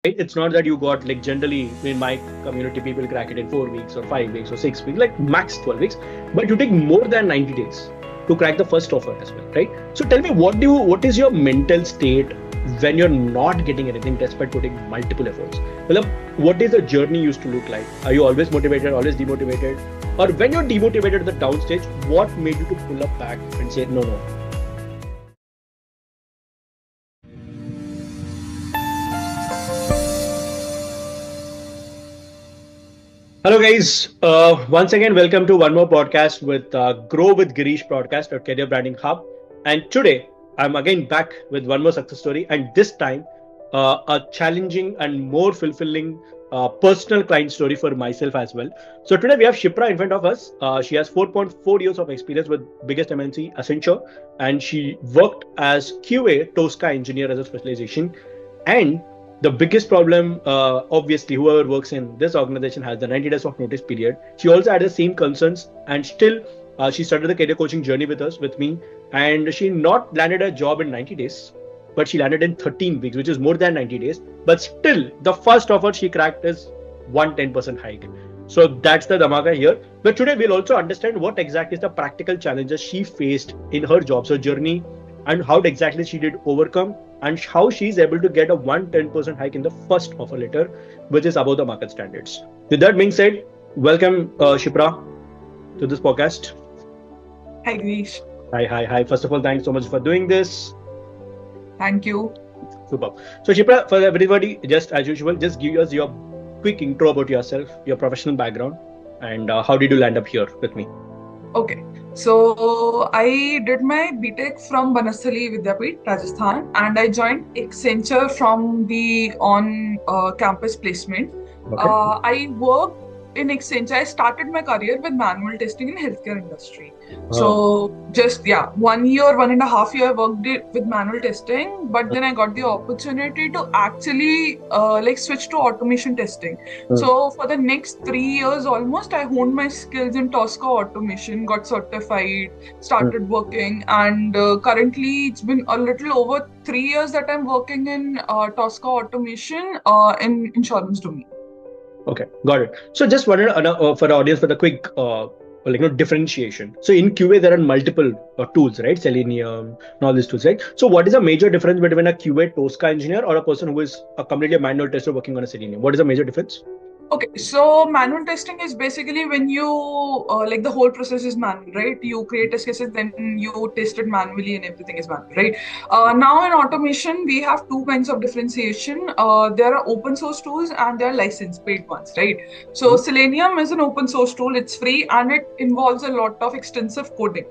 right? It's not that you got, like, generally in my community, people crack it in 4 weeks or 5 weeks or 6 weeks, like max 12 weeks, but you take more than 90 days to crack the first offer as well, right? So tell me, what is your mental state when you're not getting anything despite putting multiple efforts? Well, what is the journey used to look like? Are you always motivated, always demotivated? Or when you're demotivated at the downstage, what made you to pull up back and say, no, no? Hello, guys. Once again, welcome to one more podcast with Grow with Gireesh podcast at Career Branding Hub. And today, I'm again back with one more success story, and this time, a challenging and more fulfilling personal client story for myself as well. So today we have Shipra in front of us. She has 4.4 years of experience with biggest MNC Accenture, and she worked as QA Tosca engineer as a specialization. And the biggest problem, obviously, whoever works in this organization has the 90 days of notice period. She also had the same concerns, and still she started the career coaching journey with me, and she not landed a job in 90 days, but she landed in 13 weeks, which is more than 90 days. But still, the first offer she cracked is 110% hike. So that's the dhamaka here. But today we'll also understand what exactly is the practical challenges she faced in her job search journey, and how exactly she did overcome, and how she's able to get a 110% hike in the first offer letter, which is above the market standards. With that being said, welcome Shipra to this podcast. Hi, Gireesh. Hi. First of all, thanks so much for doing this. Thank you. Super. So Shipra, for everybody, just as usual, just give us your quick intro about yourself, your professional background, and how did you land up here with me? Okay. So I did my BTech from Banasthali Vidyapeeth, Rajasthan, and I joined Accenture from the on-campus placement. Okay. I worked in Accenture. I started my career with manual testing in healthcare industry. So just 1 year, 1.5 years, I worked with manual testing, but then I got the opportunity to actually switch to automation testing. So for the next 3 years almost, I honed my skills in Tosca automation, got certified, started working, and currently it's been a little over 3 years that I'm working in Tosca automation in insurance domain. Okay, got it. So just wanted for the audience for the quick differentiation. So in QA there are multiple tools, right? Selenium and all these tools, right? So what is the major difference between a QA Tosca engineer or a person who is a completely manual tester working on a Selenium? What is the major difference? Okay, so manual testing is basically when you the whole process is manual, right? You create test cases, then you test it manually, and everything is manual, right? Now in automation, we have two kinds of differentiation. There are open source tools and there are licensed paid ones, right? So Selenium is an open source tool; it's free and it involves a lot of extensive coding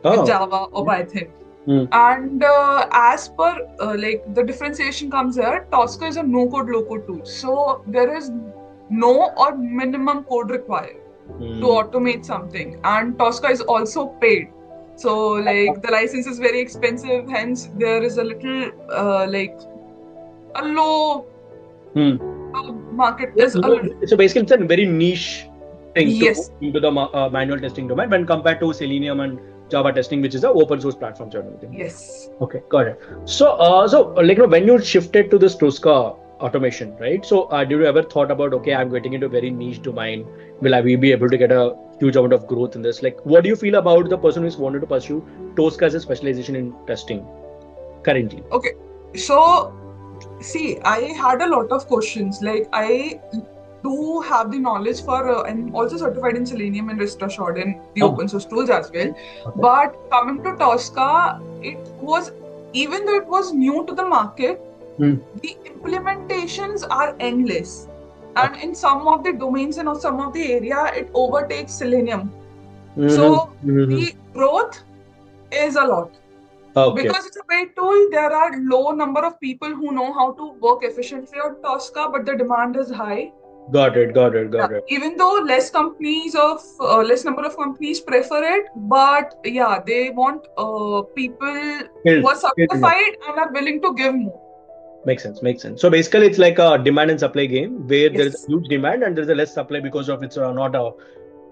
with Java or Python. And as per the differentiation comes here, Tosca is a no-code, low-code tool. So there is no or minimum code required to automate something, and Tosca is also paid. So the license is very expensive, hence there is a little a low market. So basically it's a very niche thing yes. to into the manual testing domain when compared to Selenium and Java testing, which is an open source platform. Yes. Okay, got it. So when you shifted to this Tosca automation, right? So did you ever thought about, okay, I'm getting into a very niche domain, will I be able to get a huge amount of growth in this? Like, what do you feel about the person who's wanted to pursue Tosca as a specialization in testing currently? Okay, so see, I had a lot of questions. Like, I do have the knowledge for and also certified in Selenium and rest assured in the open source tools as well. Okay. But coming to Tosca, even though it was new to the market, the implementations are endless, and in some of the domains and some of the area it overtakes Selenium. So the growth is a lot. Because it's a paid tool, there are low number of people who know how to work efficiently on Tosca, but the demand is high. Got it. Even though less number of companies prefer it, but they want people who are certified and are willing to give more. Makes sense. So basically it's like a demand and supply game where there is a huge demand and there is a less supply because of it's not a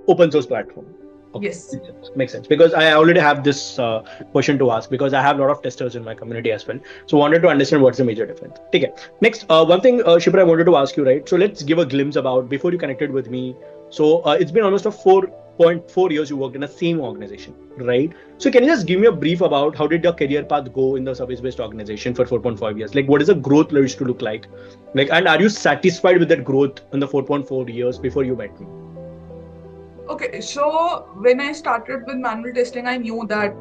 open source platform. Okay. Yes. Makes sense. Because I already have this question to ask because I have a lot of testers in my community as well. So wanted to understand what's the major difference. Okay. Next, one thing, Shipra, I wanted to ask you, right? So let's give a glimpse about before you connected with me. So it's been almost a 4.4 years you worked in the same organization, right? So can you just give me a brief about how did your career path go in the service-based organization for 4.5 years? Like, what is the growth used to look like? Like, and are you satisfied with that growth in the 4.4 years before you met me? Okay, so when I started with manual testing, I knew that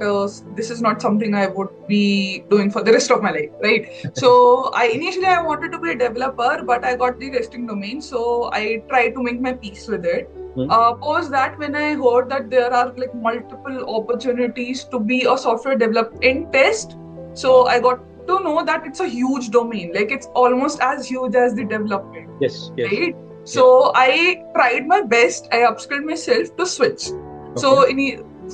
this is not something I would be doing for the rest of my life, right? So I wanted to be a developer, but I got the testing domain, so I tried to make my peace with it. Hmm. Post that, when I heard that there are like multiple opportunities to be a software developer in test, so I got to know that it's a huge domain, like it's almost as huge as the development, Yes, yes. right? Yeah. So I tried my best. I upskilled myself to switch. Okay. So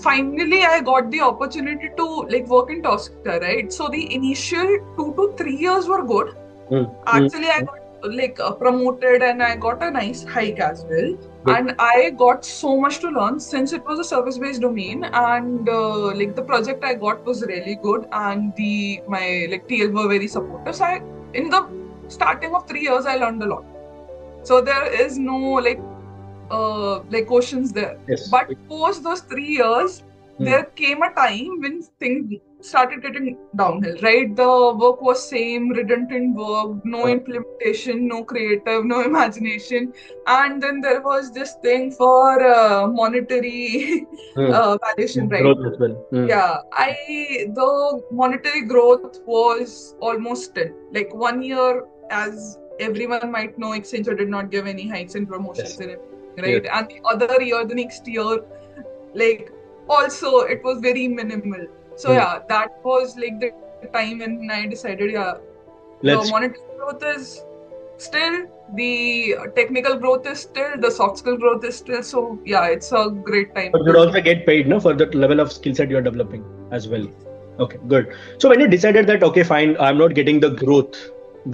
finally, I got the opportunity to like work in Tosca, right? So the initial 2 to 3 years were good. Mm, mm, Actually, I got like promoted and I got a nice hike as well. good. And I got so much to learn since it was a service-based domain, and like the project I got was really good, and the my like TL were very supportive. So in the starting of 3 years, I learned a lot. So there is no like questions there. Yes. But post those 3 years, Mm. there came a time when things started getting downhill, right? The work was same, redundant work, no implementation, no creative, no imagination. And then there was this thing for monetary Mm. valuation, right? Growth as well. Mm. Yeah, the monetary growth was almost still like 1 year, as everyone might know, Accenture did not give any hikes and promotions Yes. and everything, Yes. right? And the other year, the next year, like also it was very minimal. So Mm. yeah, that was like the time when I decided, yeah, the Let's. monetary growth is still, the technical growth is still, the soft skill growth is still. So yeah, it's a great time But you'd to. also get paid, no, for the level of skill set you're developing as well. Okay, good. So when you decided that, okay, fine, I'm not getting the growth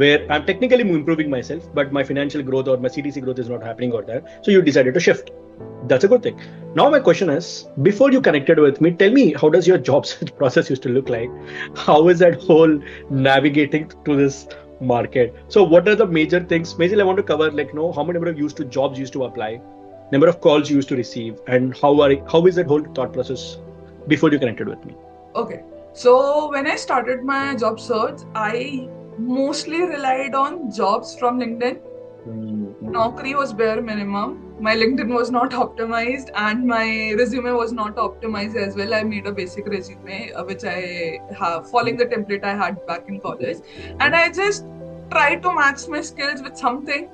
where I'm technically improving myself, but my financial growth or my CTC growth is not happening or that. So you decided to shift. That's a good thing. Now my question is, before you connected with me, tell me how does your job search process used to look like? How is that whole navigating to this market? So what are the major things? Majorly I want to cover like how many number of used to jobs used to apply, number of calls you used to receive, and how is that whole thought process before you connected with me? Okay. So when I started my job search, I mostly relied on jobs from LinkedIn. Mm-hmm. Naukri was bare minimum. My LinkedIn was not optimized, and my resume was not optimized as well. I made a basic resume, which I have following the template I had back in college, and I just tried to match my skills with something,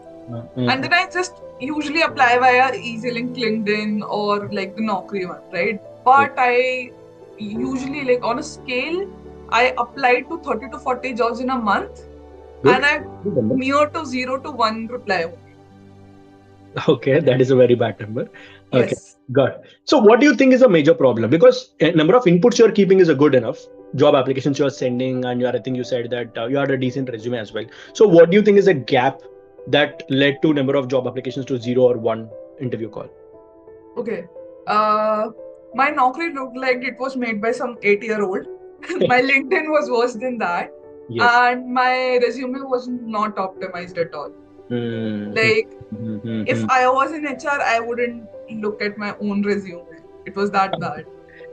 and then I just usually apply via EasyLink, LinkedIn, or like the Naukri one, right? But I usually, like on a scale, I applied to 30 to 40 jobs in a month, Good. and I Good number. near to 0 to 1 reply only. Okay, that is a very bad number. Okay, Yes. got it. So what do you think is a major problem? Because a number of inputs you're keeping is a good enough. Job applications you're sending, and I think you said that you had a decent resume as well. So what do you think is a gap that led to number of job applications to 0 or 1 interview call? Okay. My Naukri looked like it was made by some 8-year-old. My LinkedIn was worse than that. Yes. And my resume was not optimized at all. Like, if I was in HR, I wouldn't look at my own resume. It was that bad.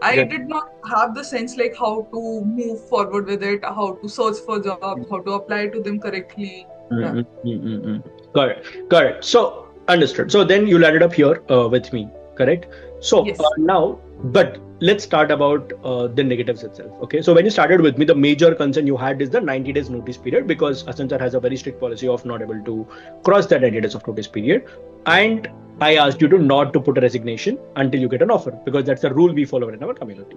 I Good. did not have the sense like how to move forward with it, how to search for jobs, how to apply to them correctly. Yeah. Got it. Got it. So understood. So then you landed up here with me, correct? So Yes. now, but let's start about the negatives itself. Okay. So when you started with me, the major concern you had is the 90 days notice period because Accenture has a very strict policy of not able to cross that 90 days of notice period. And I asked you to not to put a resignation until you get an offer because that's the rule we follow in our community,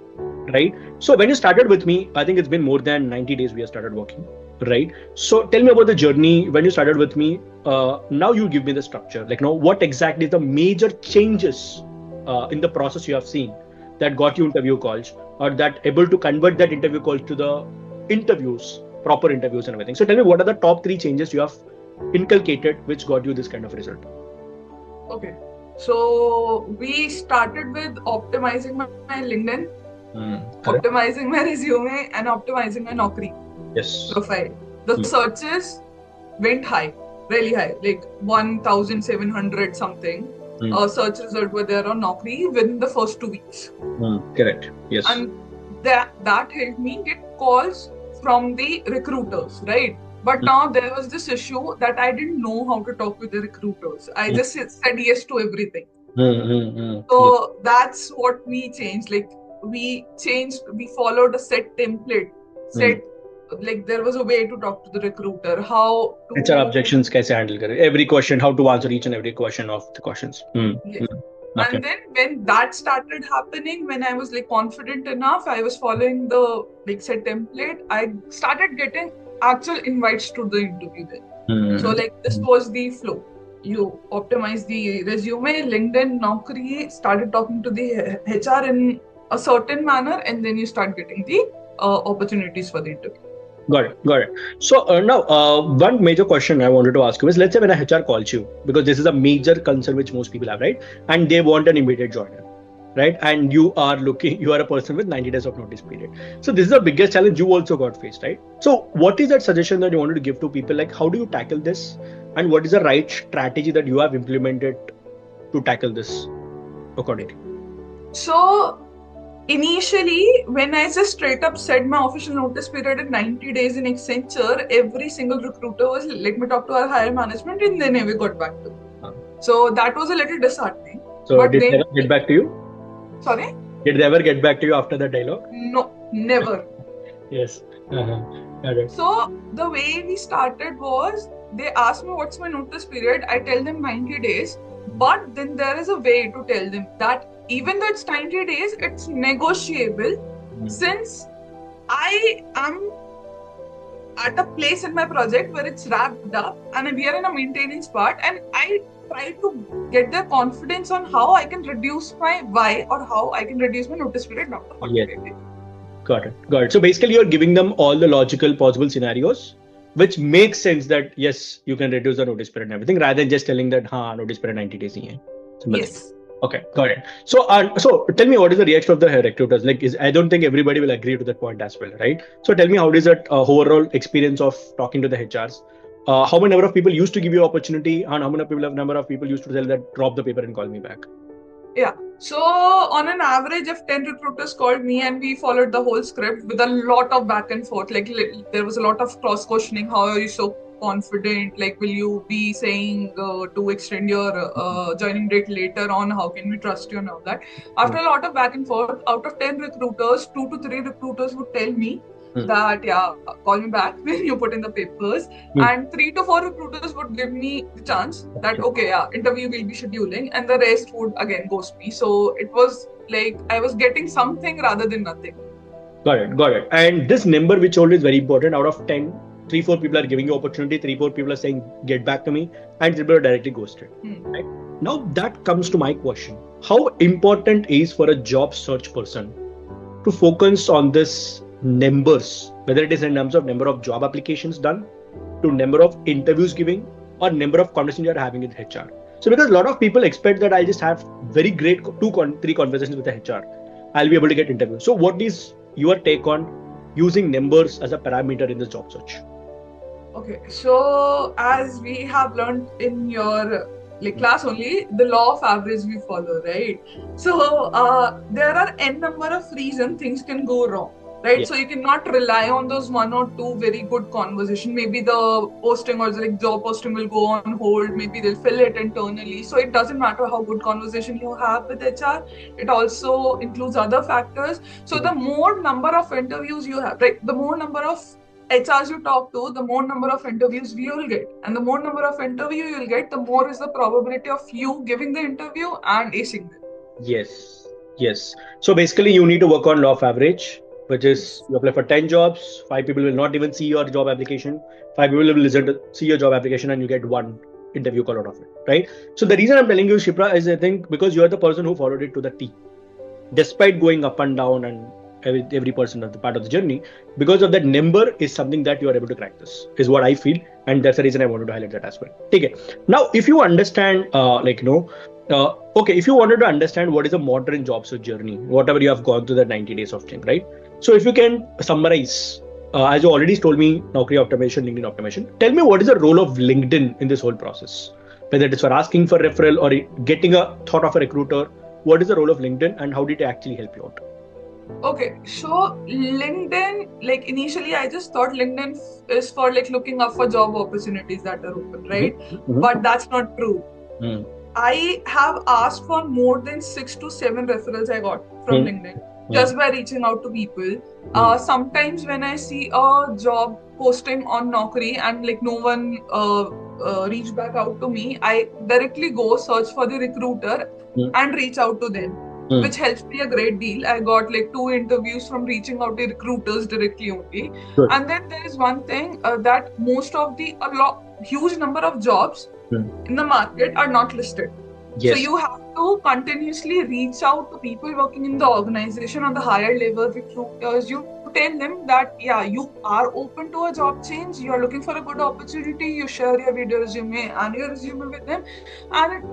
right? So when you started with me, I think it's been more than 90 days we have started working, right? So tell me about the journey when you started with me. Now you give me the structure, like what exactly is the major changes in the process you have seen that got you interview calls or that able to convert that interview calls to the interviews, proper interviews and everything. So tell me what are the top 3 changes you have inculcated which got you this kind of result? Okay. So we started with optimizing my LinkedIn, Correct. optimizing my resume, and optimizing my Naukri Yes. profile. The searches went high, really high, like 1,700 something. Search result were there on Naukri within the first 2 weeks. Correct. Yes. And that helped me get calls from the recruiters, right? But now there was this issue that I didn't know how to talk with the recruiters. I just said yes to everything. So that's what we changed. Like we followed a set template. Like there was a way to talk to the recruiter, how to HR objections कैसे handle करें, every question, how to answer each and every question of the questions. Yes. And then when that started happening, when I was like confident enough, I was following the like set template, I started getting actual invites to the interview then. So like this was the flow. You optimize the resume, LinkedIn, Naukri, started talking to the HR in a certain manner, and then you start getting the opportunities for the interview. Got it. So now, one major question I wanted to ask you is, let's say when a HR calls you, because this is a major concern which most people have, right? And they want an immediate joiner, right? And you are a person with 90 days of notice period. So this is the biggest challenge you also got faced, right? So what is that suggestion that you wanted to give to people? Like, how do you tackle this? And what is the right strategy that you have implemented to tackle this accordingly? So initially, when I just straight up said my official notice period is 90 days in Accenture, every single recruiter was, let me talk to our higher management, and they never got back to me. So that was a little disheartening. So but did they ever get back to you? Sorry? Did they ever get back to you after the dialogue? No, never. Yes. So the way we started was, they asked me what's my notice period. I tell them 90 days. But then there is a way to tell them that even though it's 90 days, it's negotiable since I am at a place in my project where it's wrapped up and we are in a maintenance part, and I try to get their confidence on how I can reduce my or how I can reduce my notice period down to 45 days. Got it. So basically you're giving them all the logical possible scenarios which makes sense that yes, you can reduce the notice period and everything, rather than just telling that notice period 90 days hi hai. Yes. Okay, got it. So tell me, what is the reaction of the recruiters? Like, I don't think everybody will agree to that point as well, right? So tell me, how is that overall experience of talking to the HRs? How many number of people used to give you opportunity, and how many number of people used to tell that drop the paper and call me back? Yeah. So on an average of 10 recruiters called me, and we followed the whole script with a lot of back and forth. Like there was a lot of cross questioning. How are you so confident? Like, will you be saying to extend your joining date later on? How can we trust you and all that? After a lot of back and forth, out of 10 recruiters, 2 to 3 recruiters would tell me that call me back when you put in the papers, and 3 to 4 recruiters would give me the chance that interview will be scheduling, and the rest would again ghost me. So it was like I was getting something rather than nothing. Got it. And this number which told is very important. Out of 10, 3-4 people are giving you opportunity, 3-4 people are saying get back to me, and 3 people are directly ghosted. Right? Now that comes to my question: how important is for a job search person to focus on this numbers, whether it is in terms of number of job applications done, to number of interviews giving, or number of conversations you are having with HR? So because a lot of people expect that I'll just have very great 2-3 conversations with the HR, I'll be able to get interviews. So what is your take on using numbers as a parameter in the job search? Okay, so as we have learned in your class only, the law of average we follow, right? So there are n number of reasons things can go wrong, right? Yeah. So you cannot rely on those 1 or 2 very good conversation. Maybe the posting or the job posting will go on hold. Maybe they'll fill it internally. So it doesn't matter how good conversation you have with HR. It also includes other factors. So the more number of interviews you have, right? The more number of HRs you talk to, the more number of interviews you will get. And the more number of interview you will get, the more is the probability of you giving the interview and acing them. Yes. So basically you need to work on law of average, which is you apply for 10 jobs, 5 people will not even see your job application, 5 people will listen to see your job application, and you get 1 interview call out of it, right? So the reason I'm telling you, Shipra, is I think because you are the person who followed it to the T, despite going up and down and every person of the part of the journey, because of that number is something that you are able to crack. This is what I feel, and that's the reason I wanted to highlight that as well. Okay. Now, if you understand, Okay, if you wanted to understand what is a modern job search journey, whatever you have gone through that 90 days of thing, right? So if you can summarize, as you already told me, Naukri automation, LinkedIn automation, tell me what is the role of LinkedIn in this whole process? Whether it is for asking for referral or getting a thought of a recruiter, what is the role of LinkedIn and how did it actually help you out? Okay, so LinkedIn, like initially I just thought LinkedIn is for like looking up for job opportunities that are open, right? But that's not true. Mm-hmm. I have asked for more than 6 to 7 referrals I got from LinkedIn just by reaching out to people. Sometimes when I see a job posting on Naukri and like no one reached back out to me, I directly go search for the recruiter and reach out to them, which helps me a great deal. I got like 2 interviews from reaching out to recruiters directly only. Good. And then there is one thing that most of huge number of jobs in the market are not listed. Yes. So you have to continuously reach out to people working in the organization on the higher level recruiters. You tell them that yeah, you are open to a job change, you are looking for a good opportunity, you share your video resume and your resume with them, and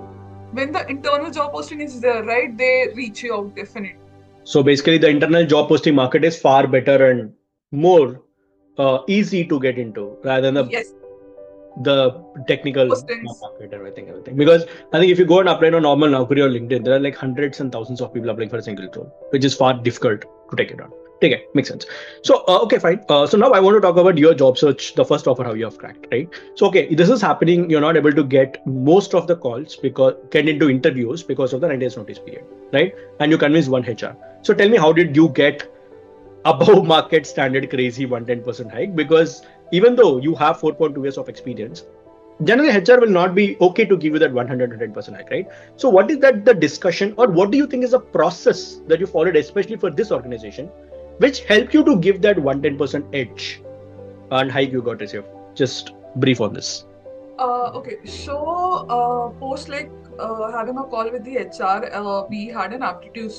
when the internal job posting is there, right, they reach you out definitely. So basically the internal job posting market is far better and more easy to get into rather than the technical market, everything. Because I think if you go and apply on normal Naukri or LinkedIn, there are like hundreds and thousands of people applying for a single role, which is far difficult to take it on. Okay, makes sense. So, okay, fine. So now I want to talk about your job search, the first offer, how you have cracked, right? So, okay, this is happening. You're not able to get most of the calls because get into interviews because of the 90 days notice period, right? And you convinced one HR. So tell me, how did you get above market standard crazy 110% hike? Because even though you have 4.2 years of experience, generally HR will not be okay to give you that 110% hike, right? So what is that the discussion, or what do you think is a process that you followed, especially for this organization, which helped you to give that 110% edge and hike you got received? Just brief on this. Okay, so post like having a call with the HR, we had an aptitude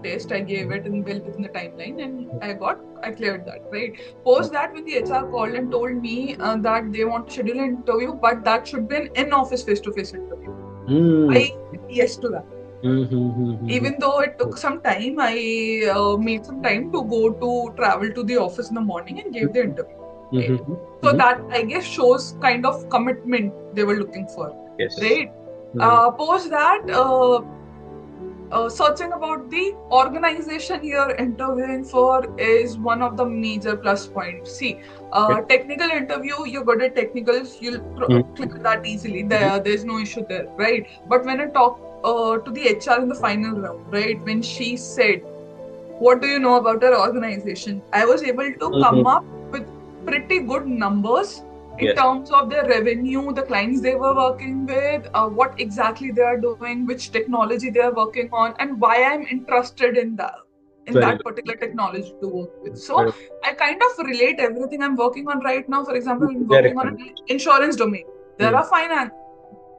test. I gave it within the timeline, and I cleared that. Right. Post that, when the HR called and told me that they want to schedule an interview, but that should be an in-office face-to-face interview. I said yes to that. Even though it took some time, I made some time to travel to the office in the morning and gave the interview. Right? So that I guess shows kind of commitment they were looking for. Yes. Right. Post that, searching about the organization you're interviewing for is one of the major plus points. See, technical interview, you're good at technicals, you'll clear that easily. There's no issue there, right? But when I talk to the HR in the final round, right, when she said, "What do you know about our organization?" I was able to come up with pretty good numbers in terms of their revenue, the clients they were working with, what exactly they are doing, which technology they are working on, and why I'm interested in that particular technology to work with. So I kind of relate everything I'm working on right now. For example, I'm working on an insurance domain. There are finance.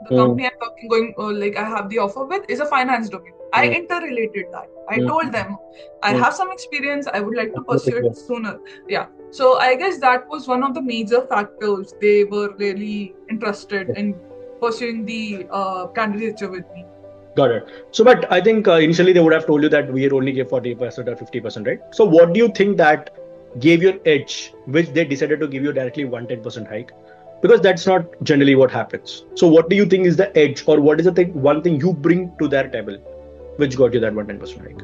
The company I'm I have the offer with is a finance domain. I interrelated that. I told them I have some experience. I would like to pursue it sooner. Yeah. So I guess that was one of the major factors. They were really interested in pursuing the candidature with me. Got it. So, but I think initially they would have told you that we only give 40% or 50%, right? So what do you think that gave you an edge, which they decided to give you directly 110% hike? Because that's not generally what happens. So what do you think is the edge, or what is the one thing you bring to their table, which got you that 110% hike?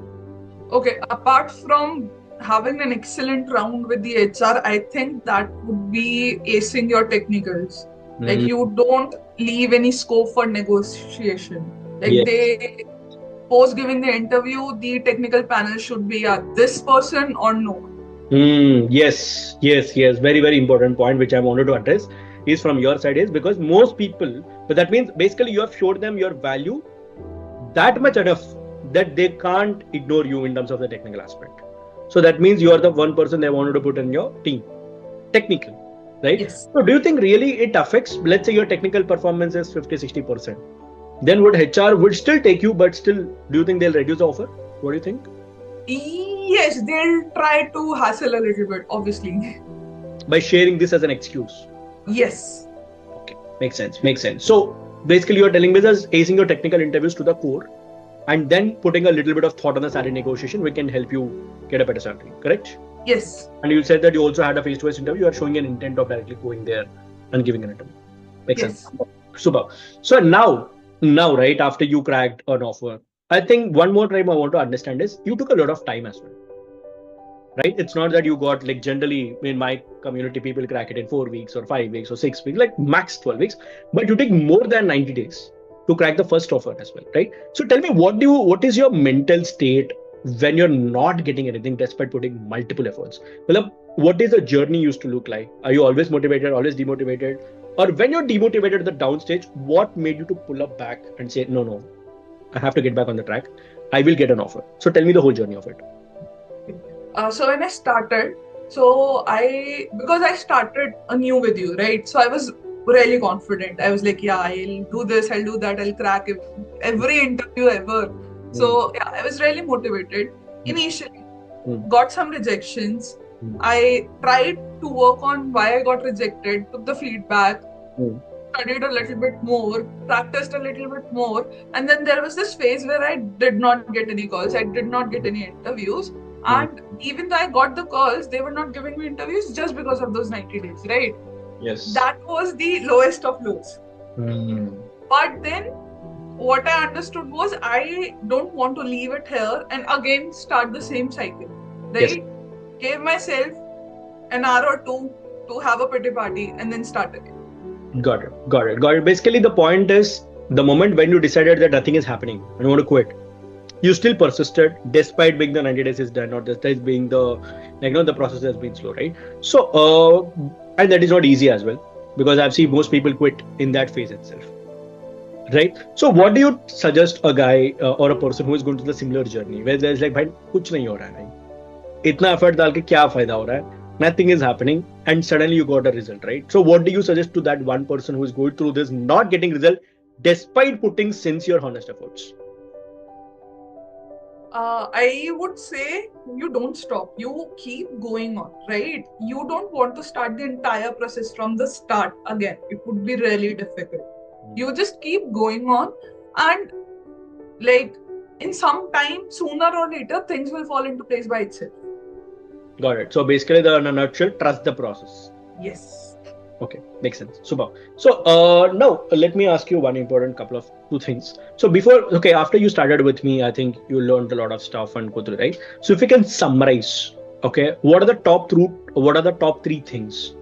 Okay, apart from having an excellent round with the HR, I think that would be acing your technicals. Like you don't leave any scope for negotiation. Like they post giving the interview, the technical panel should be this person or no. Yes. Very, very important point which I wanted to address is from your side, is because most people, but that means basically you have showed them your value that much enough that they can't ignore you in terms of the technical aspect. So that means you are the one person they wanted to put in your team, technically, right? Yes. So do you think really it affects, let's say your technical performance is 50-60%, then would HR would still take you, but still, do you think they'll reduce the offer? What do you think? Yes, they'll try to hassle a little bit, obviously. By sharing this as an excuse. Yes. Okay, makes sense. So Basically, you're telling me that acing your technical interviews to the core and then putting a little bit of thought on the salary negotiation, we can help you get a better salary, correct? Yes. And you said that you also had a face-to-face interview. You are showing an intent of directly going there and giving an interview. Makes sense. Super. So now, right after you cracked an offer, I think one more time I want to understand is you took a lot of time as well, right? It's not that you got like generally in my community people crack it in 4 weeks or 5 weeks or 6 weeks, like max 12 weeks, but you take more than 90 days to crack the first offer as well, right? So tell me, what is your mental state when you're not getting anything despite putting multiple efforts? Well, what is the journey used to look like? Are you always motivated, always demotivated? Or when you're demotivated at the downstage, what made you to pull up back and say, no, I have to get back on the track. I will get an offer. So tell me the whole journey of it. So when I started, because I started anew with you, right? So I was really confident. I was like, yeah, I'll do this, I'll do that, I'll crack every interview ever. So yeah, I was really motivated initially. Got some rejections. I tried to work on why I got rejected, took the feedback, studied a little bit more, practiced a little bit more. And then there was this phase where I did not get any calls. I did not get any interviews. And even though I got the calls, they were not giving me interviews just because of those 90 days, right? Yes. That was the lowest of lows. But then what I understood was I don't want to leave it here and again start the same cycle, right? Yes. Gave myself an hour or two to have a pity party and then start again. Got it. Basically, the point is the moment when you decided that nothing is happening and you want to quit, you still persisted despite being the 90 days is done or despite being the process has been slow, right? So and that is not easy as well because I've seen most people quit in that phase itself, right? So what do you suggest a guy or a person who is going through the similar journey where there's like, bhai, kuch nahi ho raha hai, itna effort dal ke kya fayda ho raha hai? Nothing is happening and suddenly you got a result, right? So what do you suggest to that one person who is going through this, not getting result despite putting sincere, honest efforts? I would say you don't stop. You keep going on, right? You don't want to start the entire process from the start again. It would be really difficult. You just keep going on and like in some time, sooner or later, things will fall into place by itself. Got it. So basically, in a nutshell, trust the process. Yes. Okay, makes sense. Super. So now let me ask you one important two things. So after you started with me, I think you learned a lot of stuff and go through, right? So if you can summarize, okay, what are the top three things,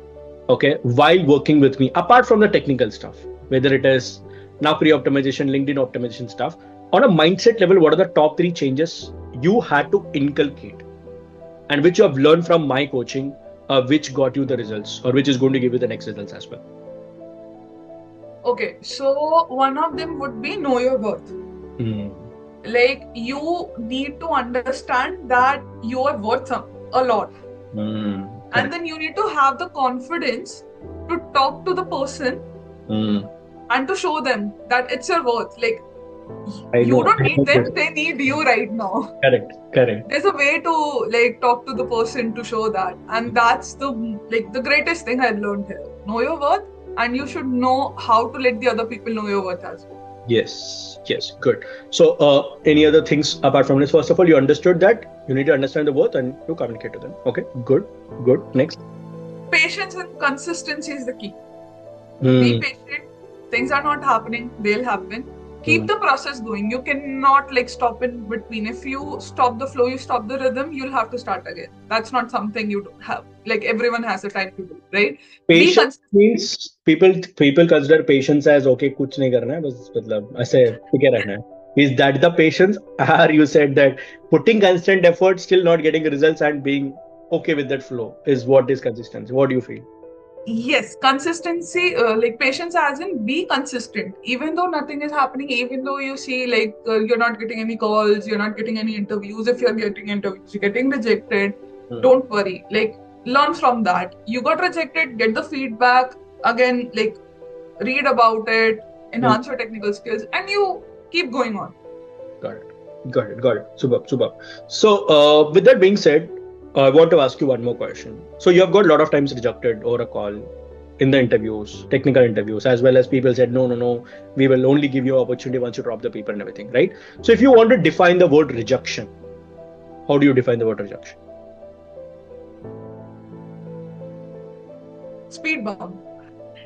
okay, while working with me, apart from the technical stuff, whether it is Naukri optimization, LinkedIn optimization stuff, on a mindset level, what are the top 3 changes you had to inculcate and which you have learned from my coaching, which got you the results or which is going to give you the next results as well? Okay, so one of them would be know your worth. Like you need to understand that you are worth a lot. And then you need to have the confidence to talk to the person and to show them that it's your worth. Like you don't need them, they need you right now. Correct. There's a way to like talk to the person to show that, and that's the greatest thing I've learned here. Know your worth, and you should know how to let the other people know your worth as well. Yes, good. So any other things apart from this? First of all, you understood that you need to understand the worth and to communicate to them. Okay, good. Next. Patience and consistency is the key. Be patient. Things are not happening, they'll happen. Keep the process going. You cannot like stop in between. If you stop the flow, you stop the rhythm, you'll have to start again. That's not something you don't have. Like everyone has a time to do, right? Patience means people consider patience as okay, kuch nahi karna hai, bas matlab aise टिके रहना hai. Is that the patience? Or you said that putting constant effort, still not getting results and being okay with that flow is what is consistency? What do you feel? Yes, consistency, like patience as in be consistent. Even though nothing is happening, even though you see like you're not getting any calls, you're not getting any interviews. If you're getting interviews, you're getting rejected. Don't worry. Like learn from that. You got rejected, get the feedback. Again, like read about it, enhance your technical skills, and you keep going on. Got it. Super. So with that being said, I want to ask you one more question. So you have got a lot of times rejected or a call in the interviews, technical interviews, as well as people said, no, we will only give you opportunity once you drop the paper and everything, right? So if you want to define the word rejection, how do you define the word rejection? Speed bump.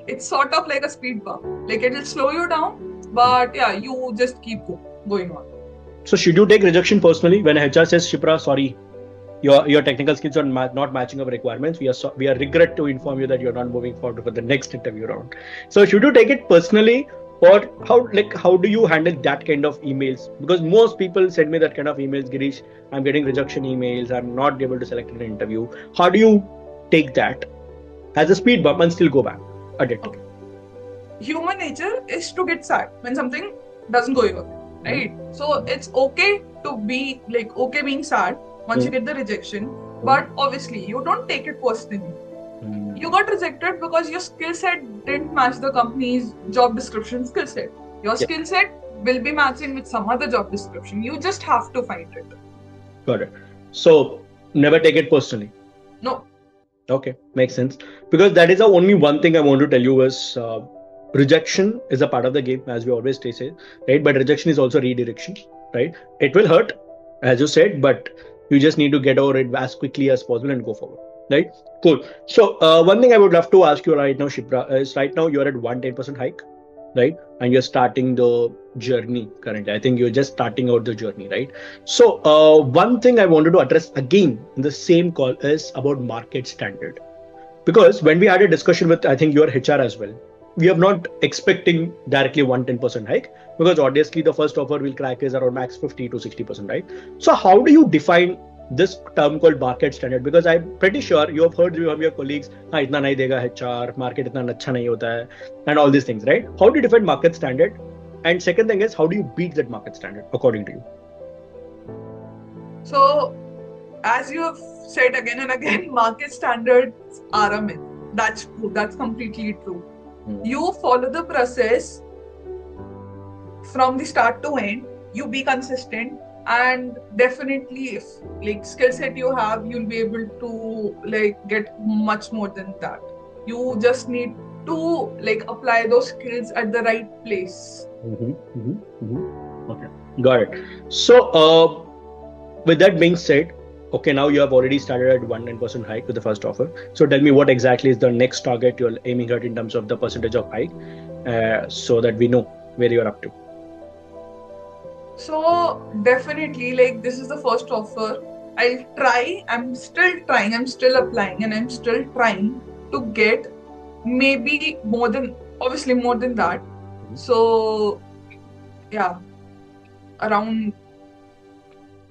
It's sort of like a speed bump. Like it'll slow you down, but yeah, you just keep going on. So should you take rejection personally when HR says, Shipra, sorry, your technical skills are not matching our requirements. We are regret to inform you that you're not moving forward for the next interview round. So should you take it personally, or how do you handle that kind of emails? Because most people send me that kind of emails, Gireesh, I'm getting rejection emails, I'm not able to select an interview. How do you take that as a speed bump and still go back at it? Okay. Human nature is to get sad when something doesn't go your way, right? So it's okay to be okay being sad once you get the rejection, but obviously you don't take it personally. You got rejected because your skill set didn't match the company's job description skill set. Your skill set will be matching with some other job description. You just have to find it. Got it. So never take it personally. No. Okay, makes sense. Because that is the only one thing I want to tell you is rejection is a part of the game, as we always say, right? But rejection is also redirection, right? It will hurt, as you said, but you just need to get over it as quickly as possible and go forward, right? Cool. So one thing I would love to ask you right now, Shipra, is right now you're at 110% hike, right? And you're starting the journey currently. I think you're just starting out the journey, right? So one thing I wanted to address again in the same call is about market standard. Because when we had a discussion with, I think your HR as well, we are not expecting directly 110% hike, because obviously the first offer we'll crack is around max 50 to 60%, right? So how do you define this term called market standard? Because I'm pretty sure you have heard from your colleagues, itna nahi dega HR, market itna acha nahi hota hai, and all these things, right? How do you define market standard? And second thing is, how do you beat that market standard according to you? So, as you have said again and again, market standards are a myth. That's true. That's completely true. You follow the process from the start to end. You be consistent, and definitely, if skill set you have, you'll be able to get much more than that. You just need to apply those skills at the right place. Okay, got it. So with that being said, okay, now you have already started at 110% hike with the first offer. So tell me what exactly is the next target you're aiming at in terms of the percentage of hike, so that we know where you're up to. So definitely, this is the first offer. I'll try. I'm still trying. I'm still applying, and I'm still trying to get maybe more than that. So yeah, around.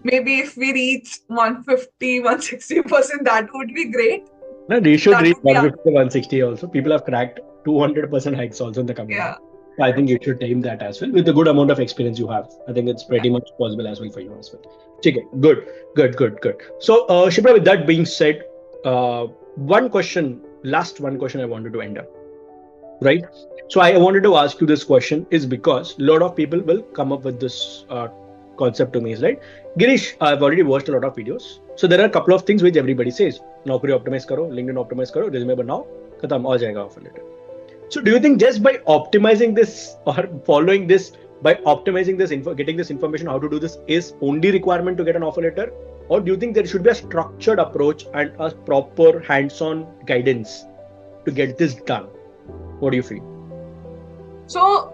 Maybe if we reach 150, 160%, that would be great. No, they should reach 150, 160 also. People have cracked 200% hikes also in the company. Yeah. I think you should aim that as well. With the good amount of experience you have, I think it's pretty much possible as well for you as well. Okay, good. So, Shipra, with that being said, last one question I wanted to end up, right? So I wanted to ask you this question is because a lot of people will come up with this concept to me is, right? Gireesh, I've already watched a lot of videos. So there are a couple of things which everybody says. Naukri optimize karo, LinkedIn optimize karo, resume banao, khatam, aa jayega offer letter. So do you think just by optimizing this or following this, by optimizing this getting this information, how to do this is only requirement to get an offer letter? Or do you think there should be a structured approach and a proper hands-on guidance to get this done? What do you feel? So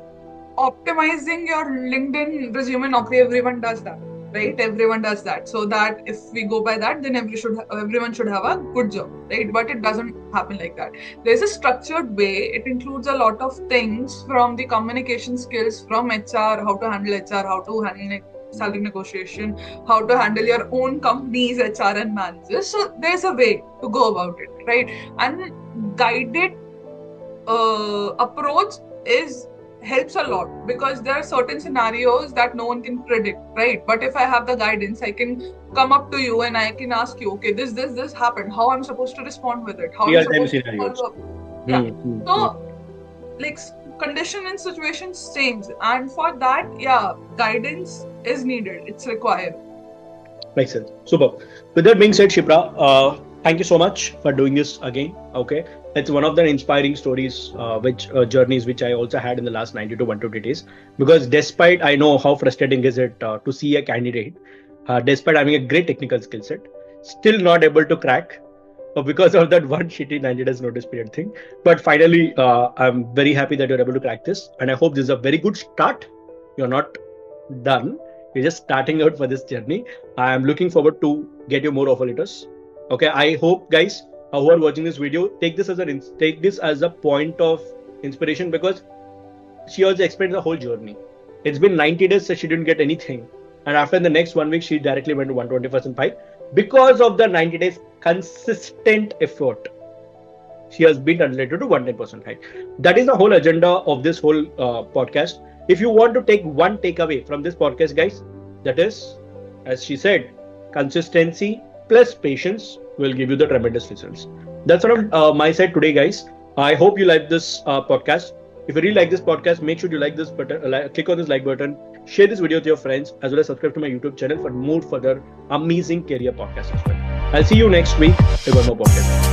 optimizing your LinkedIn resume Naukri, everyone does that, right? Everyone does that. So that if we go by that, then everyone should have a good job, right? But it doesn't happen like that. There's a structured way. It includes a lot of things from the communication skills, from HR, how to handle HR, how to handle salary negotiation, how to handle your own company's HR and managers. So there's a way to go about it, right? And guided approach helps a lot, because there are certain scenarios that no one can predict, right? But if I have the guidance, I can come up to you and I can ask you, okay, this happened, how I'm supposed to respond with it, how I'm supposed to follow up. Yeah. So condition and situations change, and for that, guidance is needed, it's required. Makes sense. Super. With that being said, Shipra, thank you so much for doing this again. Okay, it's one of the inspiring stories, which journeys which I also had in the last 90 to 120 days. Because despite I know how frustrating is it to see a candidate, despite having a great technical skill set, still not able to crack because of that one shitty 90 days notice period thing. But finally, I'm very happy that you're able to crack this, and I hope this is a very good start. You're not done. You're just starting out for this journey. I am looking forward to get you more offer letters. Okay, I hope guys who are watching this video take this as a point of inspiration, because she also explained the whole journey. It's been 90 days, so she didn't get anything, and after the next 1 week, she directly went to 120% pipe because of the 90 days consistent effort. She has been related to 110% height. That is the whole agenda of this whole podcast. If you want to take one takeaway from this podcast, guys, that is, as she said, consistency plus patience will give you the tremendous results. That's from my side today, guys. I hope you like this podcast. If you really like this podcast, make sure you like this button, click on this like button, share this video with your friends, as well as subscribe to my YouTube channel for more further amazing career podcasts as well. I'll see you next week with one more podcast.